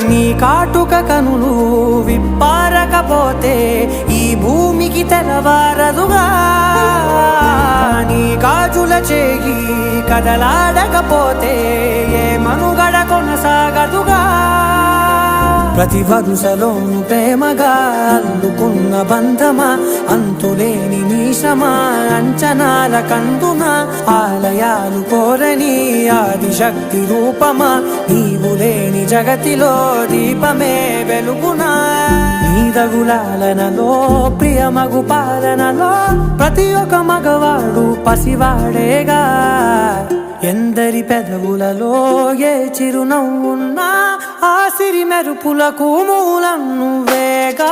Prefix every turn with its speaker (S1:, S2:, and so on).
S1: నీ కాటుక కనులు విప్పారకపోతే ఈ భూమికి తెలవారదుగా నీ గాజుల చేయి కదలాడకపోతే ఏ మనుగడ కొనసాగదుగా ప్రతి వరుసలోను ప్రేమగా అల్లుకున్న బంధమా అంతులేని నీశమా అంచనాల కందున ఆలయాలు కోరని ఆదిశక్తి రూపమా నీవు లేని జగతిలో దీపమే వెలుగునా నీదగులాలనలో ప్రియమగు పాలనలో ప్రతి ఒక్క మగవాడు పసివాడేగా ఎందరి పెదవులలో ఏ చిరునవ్వున్నా ఆ సిరి మెరుపులకు మూలం నువ్వేగా